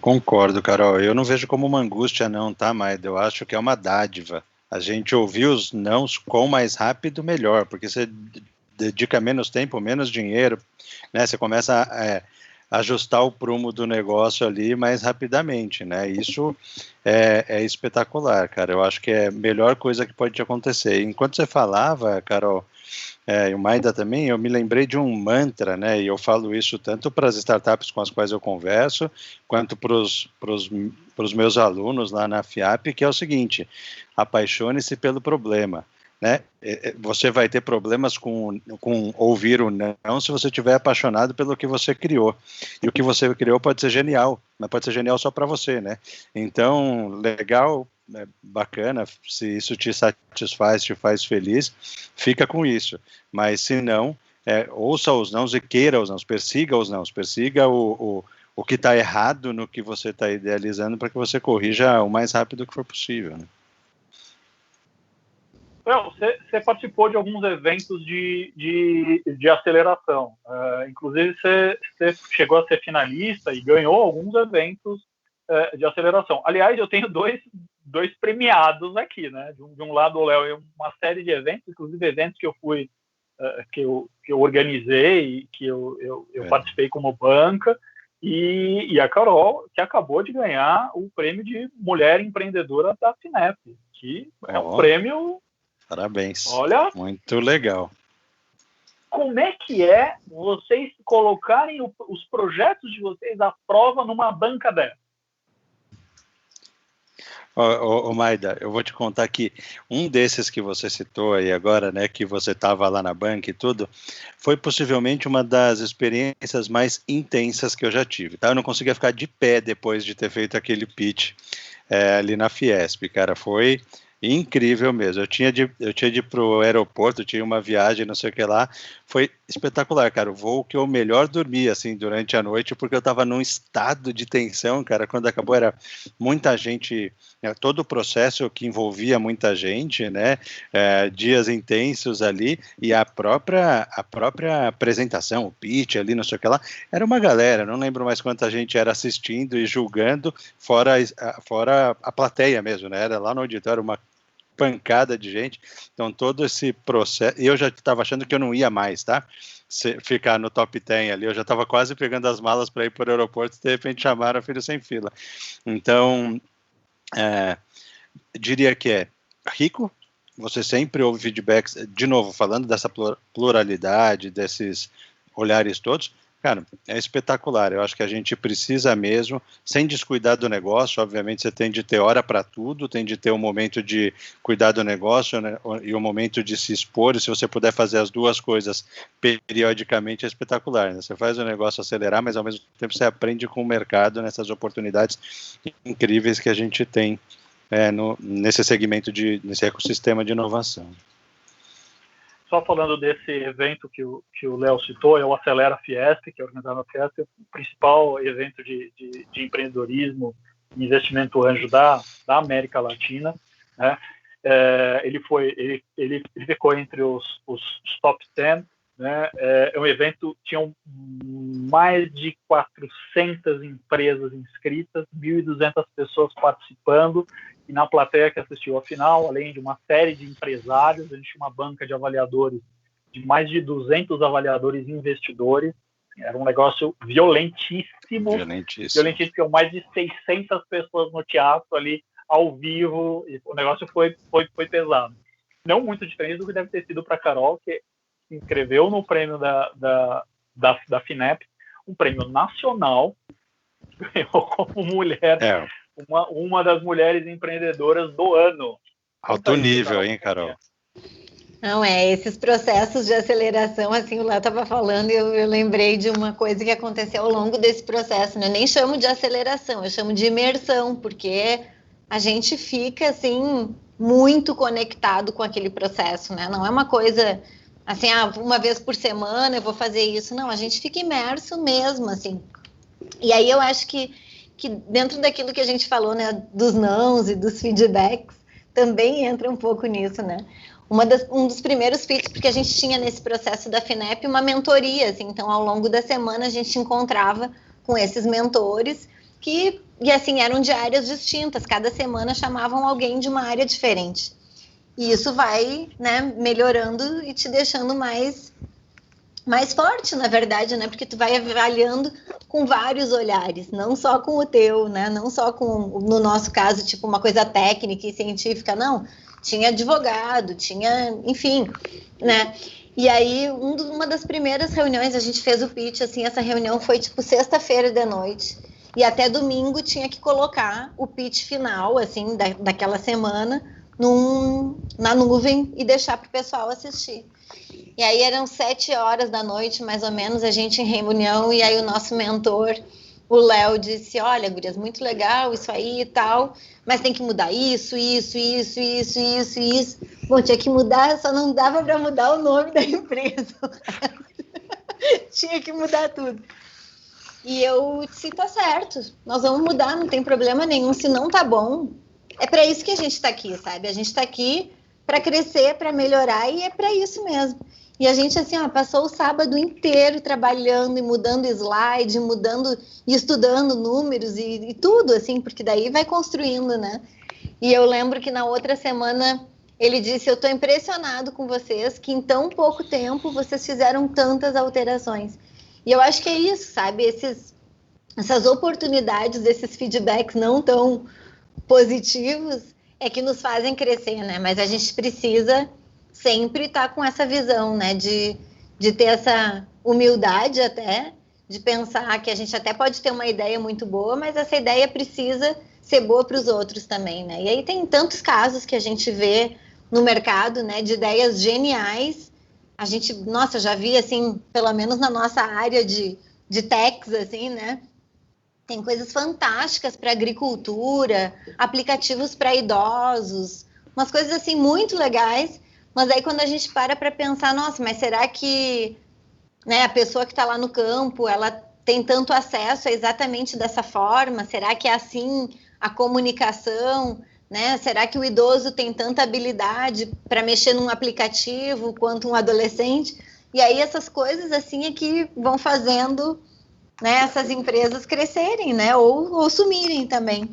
Concordo, Carol. Eu não vejo como uma angústia não, tá, Maida? Eu acho que é uma dádiva. A gente ouvir os nãos quão mais rápido, melhor, porque você dedica menos tempo, menos dinheiro, né? Você começa a ajustar o prumo do negócio ali mais rapidamente, né? Isso é espetacular, cara. Eu acho que é a melhor coisa que pode te acontecer. Enquanto você falava, Carol, e o Maida também, eu me lembrei de um mantra, né? E eu falo isso tanto para as startups com as quais eu converso, quanto para os meus alunos lá na FIAP, que é o seguinte: apaixone-se pelo problema. Né? Você vai ter problemas com ouvir o não se você estiver apaixonado pelo que você criou. E o que você criou pode ser genial, mas pode ser genial só para você, né? Então, legal, bacana, se isso te satisfaz, te faz feliz, fica com isso. Mas se não, ouça os nãos e queira os nãos, persiga os nãos, persiga o que está errado no que você está idealizando para que você corrija o mais rápido que for possível, né? Você participou de alguns eventos de aceleração. Inclusive, você chegou a ser finalista e ganhou alguns eventos de aceleração. Aliás, eu tenho dois premiados aqui, né? De um lado, o Léo, uma série de eventos, inclusive eventos que eu fui, que eu organizei, que eu participei como banca, e a Carol, que acabou de ganhar o prêmio de Mulher Empreendedora da FINEP, que é um prêmio... Parabéns. Olha, muito legal. Como é que é vocês colocarem os projetos de vocês à prova numa banca dessa? Maida, eu vou te contar que um desses que você citou aí agora, né, que você estava lá na banca e tudo, foi possivelmente uma das experiências mais intensas que eu já tive, tá? Eu não conseguia ficar de pé depois de ter feito aquele pitch ali na Fiesp, cara, foi incrível mesmo. Eu tinha de ir para o aeroporto, tinha uma viagem, não sei o que lá, foi espetacular, cara. O voo que eu melhor dormi, assim, durante a noite, porque eu estava num estado de tensão, cara. Quando acabou, era muita gente, todo o processo que envolvia muita gente, né? Dias intensos ali, e a própria apresentação, o pitch ali, não sei o que lá, era uma galera, não lembro mais quanta gente era assistindo e julgando, fora a plateia mesmo, né? Era lá no auditório, uma pancada de gente, então todo esse processo, eu já estava achando que eu não ia mais, tá? Ficar no top 10 ali, eu já estava quase pegando as malas para ir para o aeroporto e de repente chamaram a Filho Sem Fila. Então, diria que é rico, você sempre ouve feedbacks, de novo, falando dessa pluralidade, desses olhares todos, cara, é espetacular. Eu acho que a gente precisa mesmo, sem descuidar do negócio. Obviamente você tem de ter hora para tudo, tem de ter um momento de cuidar do negócio, né, e um momento de se expor, e se você puder fazer as duas coisas periodicamente, é espetacular, né? Você faz o negócio acelerar, mas ao mesmo tempo você aprende com o mercado nessas oportunidades incríveis que a gente tem nesse segmento, nesse ecossistema de inovação. Só falando desse evento que o Léo citou, é o Acelera Fiesc, que é organizado na Fiesc, o principal evento de empreendedorismo e investimento anjo da América Latina, né? Ele ficou entre os top 10, né? É um evento, tinham mais de 400 empresas inscritas, 1.200 pessoas participando, e na plateia que assistiu à final, além de uma série de empresários, a gente tinha uma banca de avaliadores, de mais de 200 avaliadores e investidores. Era um negócio violentíssimo, mais de 600 pessoas no teatro ali, ao vivo, e o negócio foi pesado. Não muito diferente do que deve ter sido para a Carol, que se inscreveu no prêmio da FINEP, um prêmio nacional, ganhou como mulher, uma das mulheres empreendedoras do ano. Alto nível, hein, Carol? Não, esses processos de aceleração, assim, o Léo estava falando, e eu lembrei de uma coisa que aconteceu ao longo desse processo, né? Eu nem chamo de aceleração, eu chamo de imersão, porque a gente fica, assim, muito conectado com aquele processo, né? Não é uma coisa, assim, uma vez por semana eu vou fazer isso. Não, a gente fica imerso mesmo, assim. E aí eu acho que dentro daquilo que a gente falou, né, dos nãos e dos feedbacks, também entra um pouco nisso, né? Um dos primeiros feats, porque a gente tinha nesse processo da FINEP uma mentoria, assim, então ao longo da semana a gente encontrava com esses mentores e assim, eram de áreas distintas, cada semana chamavam alguém de uma área diferente. E isso vai, né, melhorando e te deixando mais forte, na verdade, né? Porque tu vai avaliando com vários olhares, não só com o teu, né? Não só com, no nosso caso, tipo, uma coisa técnica e científica, não. Tinha advogado, tinha, enfim, né? E aí, uma das primeiras reuniões, a gente fez o pitch, assim, essa reunião foi, tipo, sexta-feira de noite, e até domingo tinha que colocar o pitch final, assim, daquela semana, na nuvem e deixar para o pessoal assistir. E aí eram 7 horas da noite, mais ou menos, a gente em reunião, e aí o nosso mentor, o Léo, disse, olha, gurias, muito legal isso aí e tal, mas tem que mudar isso. Bom, tinha que mudar, só não dava para mudar o nome da empresa. Tinha que mudar tudo. E eu disse, tá certo, nós vamos mudar, não tem problema nenhum, se não tá bom, é para isso que a gente está aqui, sabe? A gente está aqui para crescer, para melhorar, e é para isso mesmo. E a gente, assim, passou o sábado inteiro trabalhando e mudando slide, mudando e estudando números e tudo, assim, porque daí vai construindo, né? E eu lembro que na outra semana ele disse, eu estou impressionado com vocês, que em tão pouco tempo vocês fizeram tantas alterações. E eu acho que é isso, sabe? Essas oportunidades, esses feedbacks não tão positivos é que nos fazem crescer, né? Mas a gente precisa sempre estar com essa visão, né? De ter essa humildade até, de pensar que a gente até pode ter uma ideia muito boa, mas essa ideia precisa ser boa para os outros também, né? E aí tem tantos casos que a gente vê no mercado, né? De ideias geniais. A gente, nossa, já vi, assim, pelo menos na nossa área de techs, assim, né? Tem coisas fantásticas para agricultura, aplicativos para idosos, umas coisas assim muito legais, mas aí quando a gente para pensar, nossa, mas será que né, a pessoa que está lá no campo, ela tem tanto acesso exatamente dessa forma? Será que é assim a comunicação, né? Será que o idoso tem tanta habilidade para mexer num aplicativo quanto um adolescente? E aí essas coisas assim é que vão fazendo, né, essas empresas crescerem, né, ou sumirem também.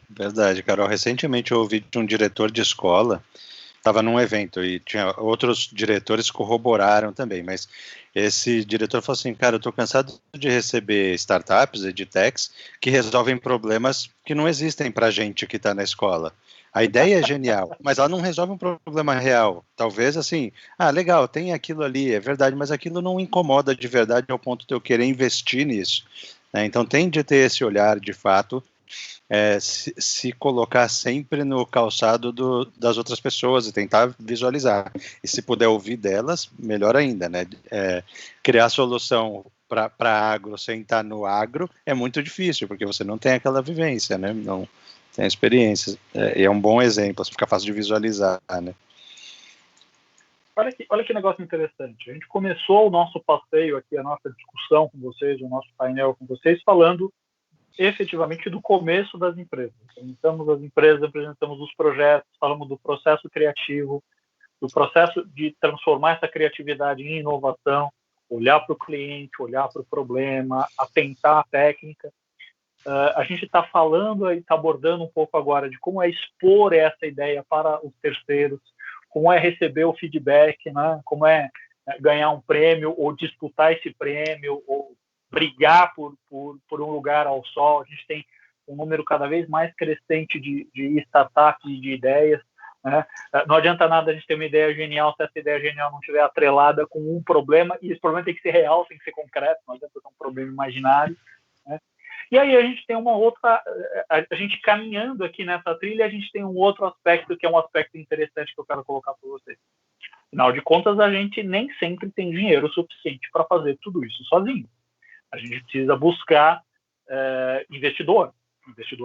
Verdade, Carol. Recentemente eu ouvi de um diretor de escola, estava num evento e tinha outros diretores que corroboraram também, mas esse diretor falou assim, cara, eu estou cansado de receber startups, edtechs, que resolvem problemas que não existem para a gente que está na escola. A ideia é genial, mas ela não resolve um problema real. Talvez assim, legal, tem aquilo ali, é verdade, mas aquilo não incomoda de verdade ao ponto de eu querer investir nisso. Né? Então tem de ter esse olhar, de fato, se colocar sempre no calçado das outras pessoas e tentar visualizar. E se puder ouvir delas, melhor ainda, né? Criar solução para agro sem estar no agro é muito difícil, porque você não tem aquela vivência, né? Não tem experiência. E é um bom exemplo, fica fácil de visualizar, né? Olha que negócio interessante. A gente começou o nosso passeio aqui, a nossa discussão com vocês, o nosso painel com vocês, falando efetivamente do começo das empresas. Apresentamos as empresas, apresentamos os projetos, falamos do processo criativo, do processo de transformar essa criatividade em inovação, olhar para o cliente, olhar para o problema, atentar a técnica. A gente está falando e está abordando um pouco agora de como é expor essa ideia para os terceiros, como é receber o feedback, né? Como é ganhar um prêmio ou disputar esse prêmio ou brigar por um lugar ao sol. A gente tem um número cada vez mais crescente de startups e de ideias. Né? Não adianta nada a gente ter uma ideia genial se essa ideia genial não estiver atrelada com um problema, e esse problema tem que ser real, tem que ser concreto, não adianta ter um problema imaginário. Né? E aí a gente tem uma outra, a gente caminhando aqui nessa trilha, a gente tem um outro aspecto que é um aspecto interessante que eu quero colocar para vocês. Afinal de contas, a gente nem sempre tem dinheiro suficiente para fazer tudo isso sozinho. A gente precisa buscar investidor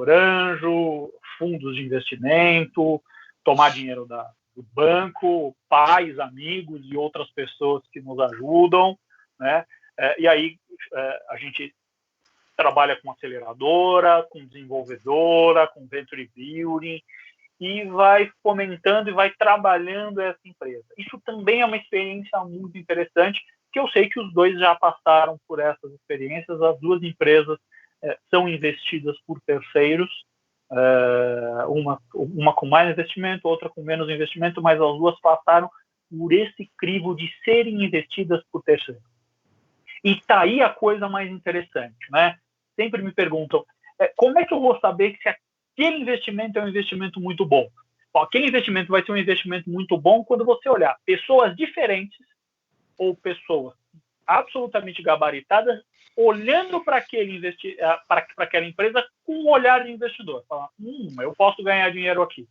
anjo, fundos de investimento, tomar dinheiro do banco, pais, amigos e outras pessoas que nos ajudam, né? E aí a gente trabalha com aceleradora, com desenvolvedora, com venture building, e vai fomentando e vai trabalhando essa empresa. Isso também é uma experiência muito interessante, que eu sei que os dois já passaram por essas experiências. As duas empresas são investidas por terceiros, uma com mais investimento, outra com menos investimento, mas as duas passaram por esse crivo de serem investidas por terceiros. E está aí a coisa mais interessante, né? Sempre me perguntam, como é que eu vou saber que se aquele investimento é um investimento muito bom? Bom, aquele investimento vai ser um investimento muito bom quando você olhar pessoas diferentes ou pessoas absolutamente gabaritadas olhando para aquela empresa com um olhar de investidor. Falar, eu posso ganhar dinheiro aqui.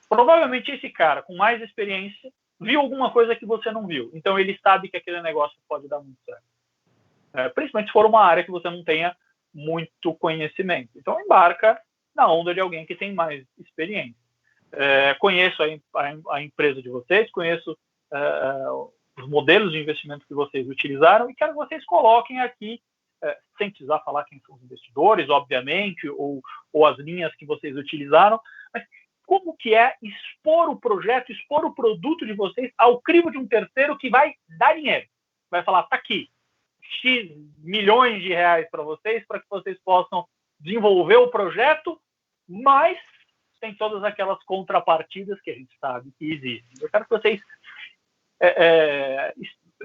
Provavelmente esse cara com mais experiência viu alguma coisa que você não viu. Então ele sabe que aquele negócio pode dar muito certo. Principalmente se for uma área que você não tenha muito conhecimento. Então embarca na onda de alguém que tem mais experiência. Conheço a empresa de vocês, conheço os modelos de investimento que vocês utilizaram e quero que vocês coloquem aqui, sem precisar falar quem são os investidores, obviamente, ou as linhas que vocês utilizaram, mas como que é expor o projeto, expor o produto de vocês ao crivo de um terceiro que vai dar dinheiro. Vai falar, tá aqui, X milhões de reais para vocês, para que vocês possam desenvolver o projeto, mas tem todas aquelas contrapartidas que a gente sabe que existem. Eu quero que vocês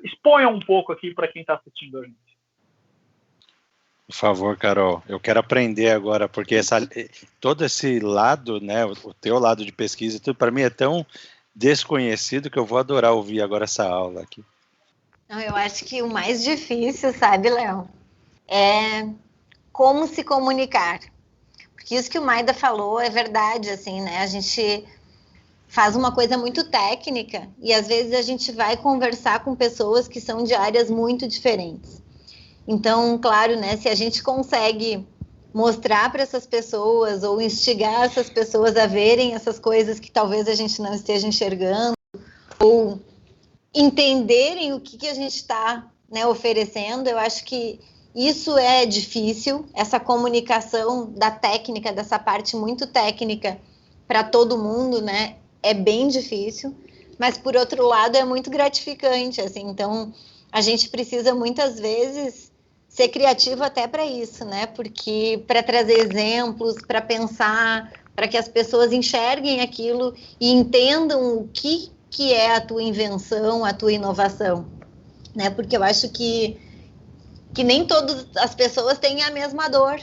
exponham um pouco aqui para quem está assistindo a gente. Por favor, Carol, eu quero aprender agora, porque todo esse lado, né, o teu lado de pesquisa e tudo, para mim é tão desconhecido que eu vou adorar ouvir agora essa aula aqui. Não, eu acho que o mais difícil, sabe, Léo, é como se comunicar. Porque isso que o Maida falou é verdade, assim, né? A gente faz uma coisa muito técnica e às vezes a gente vai conversar com pessoas que são de áreas muito diferentes. Então, claro, né, se a gente consegue mostrar para essas pessoas ou instigar essas pessoas a verem essas coisas que talvez a gente não esteja enxergando, ou entenderem o que a gente está, né, oferecendo. Eu acho que isso é difícil, essa comunicação da técnica, dessa parte muito técnica para todo mundo, né, é bem difícil, mas por outro lado é muito gratificante, assim. Então a gente precisa muitas vezes ser criativo até para isso, né, porque para trazer exemplos, para pensar, para que as pessoas enxerguem aquilo e entendam o que é a tua invenção, a tua inovação, né? Porque eu acho que nem todas as pessoas têm a mesma dor,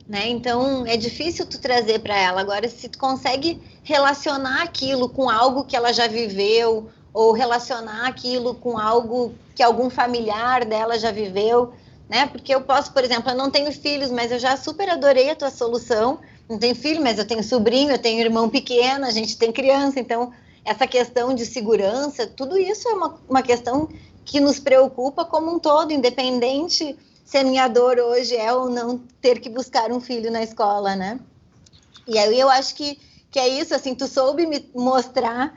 né? Então é difícil tu trazer para ela. Agora, se tu consegue relacionar aquilo com algo que ela já viveu, ou relacionar aquilo com algo que algum familiar dela já viveu, né? Porque eu posso, por exemplo, eu não tenho filhos, mas eu já super adorei a tua solução. Não tenho filho, mas eu tenho sobrinho, eu tenho irmão pequeno, a gente tem criança, então essa questão de segurança, tudo isso é uma questão que nos preocupa como um todo, independente se a minha dor hoje é ou não ter que buscar um filho na escola, né? E aí eu acho que é isso, assim, tu soube me mostrar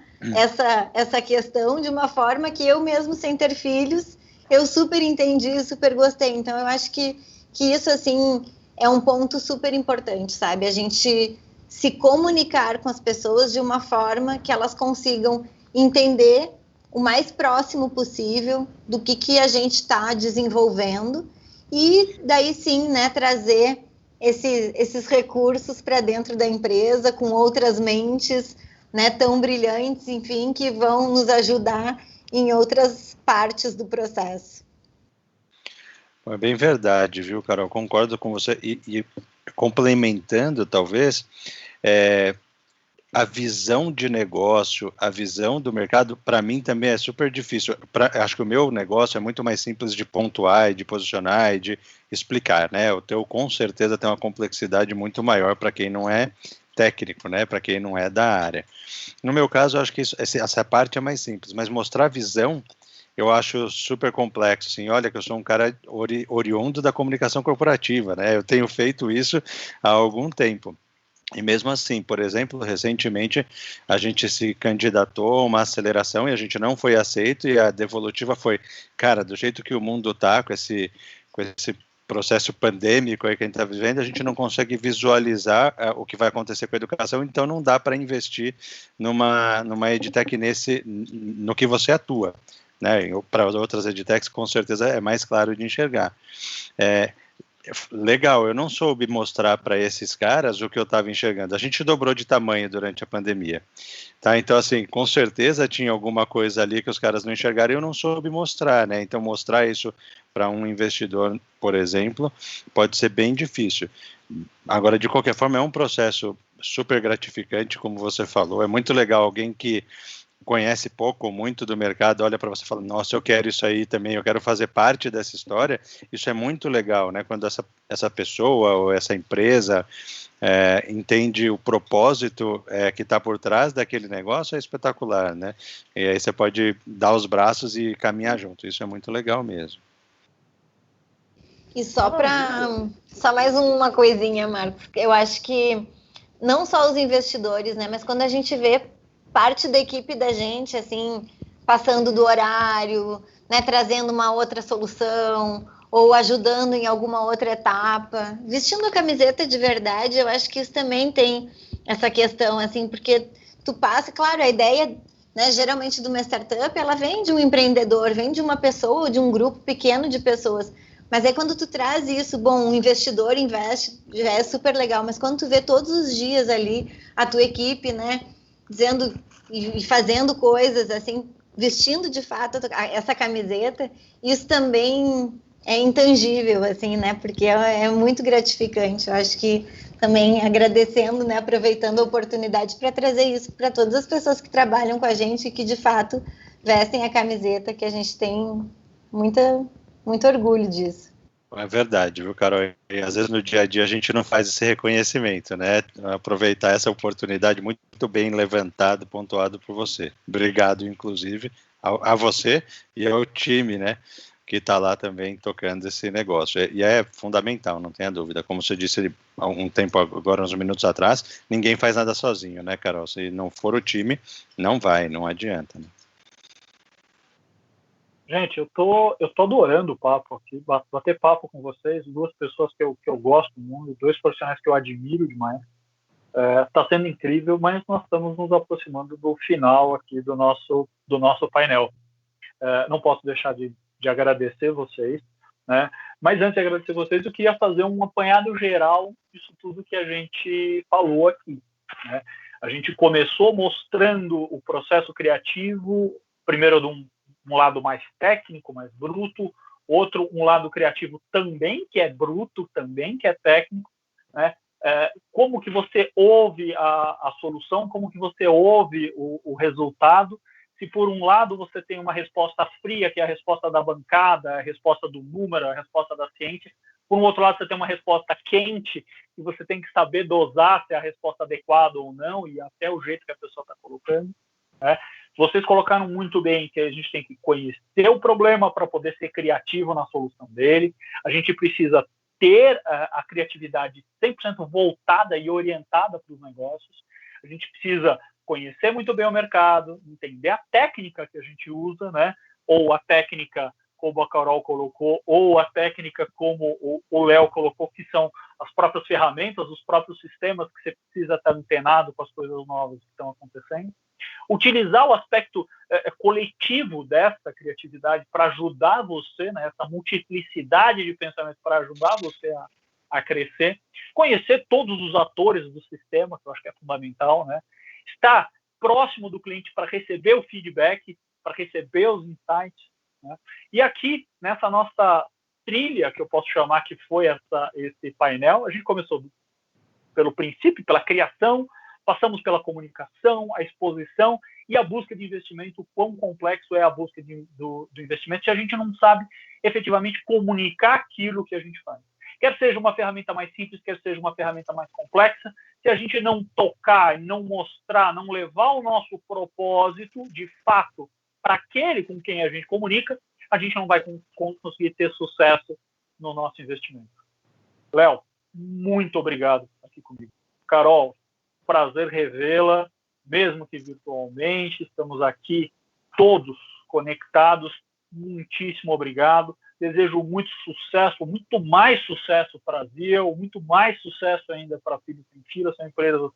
essa questão de uma forma que eu mesmo, sem ter filhos, eu super entendi, super gostei. Então eu acho que isso, assim, é um ponto super importante, sabe? A gente se comunicar com as pessoas de uma forma que elas consigam entender o mais próximo possível do que a gente está desenvolvendo e daí sim, né, trazer esses recursos para dentro da empresa com outras mentes, né, tão brilhantes, enfim, que vão nos ajudar em outras partes do processo. É bem verdade, viu, Carol? Concordo com você e complementando, talvez, a visão de negócio, a visão do mercado, para mim também é super difícil. Acho que o meu negócio é muito mais simples de pontuar, de posicionar e de explicar, né? O teu, com certeza, tem uma complexidade muito maior para quem não é técnico, né? Para quem não é da área. No meu caso, eu acho que essa parte é mais simples, mas mostrar visão eu acho super complexo, assim. Olha que eu sou um cara oriundo da comunicação corporativa, né? Eu tenho feito isso há algum tempo. E mesmo assim, por exemplo, recentemente a gente se candidatou a uma aceleração e a gente não foi aceito e a devolutiva foi, cara, do jeito que o mundo está, com esse processo pandêmico aí que a gente está vivendo, a gente não consegue visualizar o que vai acontecer com a educação, então não dá para investir numa edtech no que você atua, né? Para outras edtechs, com certeza é mais claro de enxergar. Legal, eu não soube mostrar para esses caras o que eu estava enxergando. A gente dobrou de tamanho durante a pandemia, tá? Então, assim, com certeza tinha alguma coisa ali que os caras não enxergaram e eu não soube mostrar, né? Então, mostrar isso para um investidor, por exemplo, pode ser bem difícil. Agora, de qualquer forma, é um processo super gratificante, como você falou. É muito legal alguém que conhece pouco ou muito do mercado, olha para você e fala, nossa, eu quero isso aí também, eu quero fazer parte dessa história. Isso é muito legal, né? Quando essa pessoa ou essa empresa entende o propósito que está por trás daquele negócio, é espetacular, né? E aí você pode dar os braços e caminhar junto. Isso é muito legal mesmo. E só mais uma coisinha, Marcos, eu acho que não só os investidores, né? Mas quando a gente vê parte da equipe da gente, assim, passando do horário, né, trazendo uma outra solução, ou ajudando em alguma outra etapa, vestindo a camiseta de verdade, eu acho que isso também tem essa questão, assim, porque tu passa, claro, a ideia, né, geralmente de uma startup, ela vem de um empreendedor, vem de uma pessoa, de um grupo pequeno de pessoas, mas aí quando tu traz isso, bom, um investidor investe, já é super legal, mas quando tu vê todos os dias ali a tua equipe, né, dizendo e fazendo coisas, assim, vestindo de fato essa camiseta, isso também é intangível, assim, né, porque é muito gratificante. Eu acho que também agradecendo, né, aproveitando a oportunidade para trazer isso para todas as pessoas que trabalham com a gente e que de fato vestem a camiseta, que a gente tem muito orgulho disso. É verdade, viu, Carol? E às vezes no dia a dia a gente não faz esse reconhecimento, né? Aproveitar essa oportunidade muito bem levantado, pontuado por você. Obrigado, inclusive, a você e ao time, né? Que está lá também tocando esse negócio. E é fundamental, não tenha dúvida. Como você disse há um tempo, agora uns minutos atrás, ninguém faz nada sozinho, né, Carol? Se não for o time, não vai, não adianta, né? Gente, eu tô adorando o papo aqui, bater papo com vocês, duas pessoas que eu gosto muito, dois profissionais que eu admiro demais. Está sendo incrível, mas nós estamos nos aproximando do final aqui do nosso painel. Não posso deixar de agradecer vocês, né? Mas antes de agradecer vocês, eu queria fazer um apanhado geral disso tudo que a gente falou aqui, né? A gente começou mostrando o processo criativo, primeiro de um lado mais técnico, mais bruto, outro um lado criativo também, que é bruto, também que é técnico, né? Como que você ouve a solução, como que você ouve o resultado. Se por um lado você tem uma resposta fria, que é a resposta da bancada, a resposta do número, a resposta da ciência, por um outro lado você tem uma resposta quente, e você tem que saber dosar se é a resposta adequada ou não, e até o jeito que a pessoa está colocando, né? Vocês colocaram muito bem que a gente tem que conhecer o problema para poder ser criativo na solução dele. A gente precisa ter a criatividade 100% voltada e orientada para os negócios. A gente precisa conhecer muito bem o mercado, entender a técnica que a gente usa, né? Ou a técnica como a Carol colocou, ou a técnica como o Léo colocou, que são as próprias ferramentas, os próprios sistemas que você precisa estar antenado com as coisas novas que estão acontecendo. Utilizar o aspecto coletivo dessa criatividade para ajudar você, né, essa multiplicidade de pensamentos para ajudar você a crescer. Conhecer todos os atores do sistema, que eu acho que é fundamental, né? Estar próximo do cliente para receber o feedback, para receber os insights, né? E aqui, nessa nossa trilha, que eu posso chamar que foi esse painel, a gente começou pelo princípio, pela criação, passamos pela comunicação, a exposição e a busca de investimento. O quão complexo é a busca do investimento se a gente não sabe efetivamente comunicar aquilo que a gente faz. Quer seja uma ferramenta mais simples, quer seja uma ferramenta mais complexa, se a gente não tocar, não mostrar, não levar o nosso propósito, de fato, para aquele com quem a gente comunica, a gente não vai conseguir ter sucesso no nosso investimento. Léo, muito obrigado por estar aqui comigo. Carol, prazer revê-la, mesmo que virtualmente. Estamos aqui todos conectados. Muitíssimo obrigado. Desejo muito sucesso, muito mais sucesso para a Zio, muito mais sucesso ainda para a Filhos Sem Fila. São empresas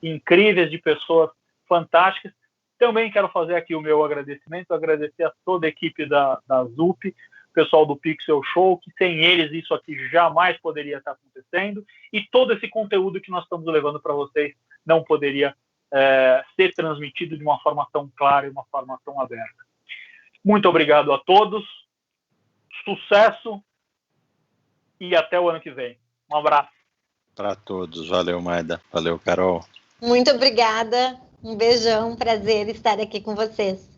incríveis, de pessoas fantásticas. Também quero fazer aqui o meu agradecimento, agradecer a toda a equipe da ZUP, o pessoal do Pixel Show, que sem eles isso aqui jamais poderia estar acontecendo, e todo esse conteúdo que nós estamos levando para vocês não poderia ser transmitido de uma forma tão clara e uma forma tão aberta. Muito obrigado a todos, sucesso e até o ano que vem. Um abraço. Para todos. Valeu, Maida. Valeu, Carol. Muito obrigada. Um beijão. Prazer estar aqui com vocês.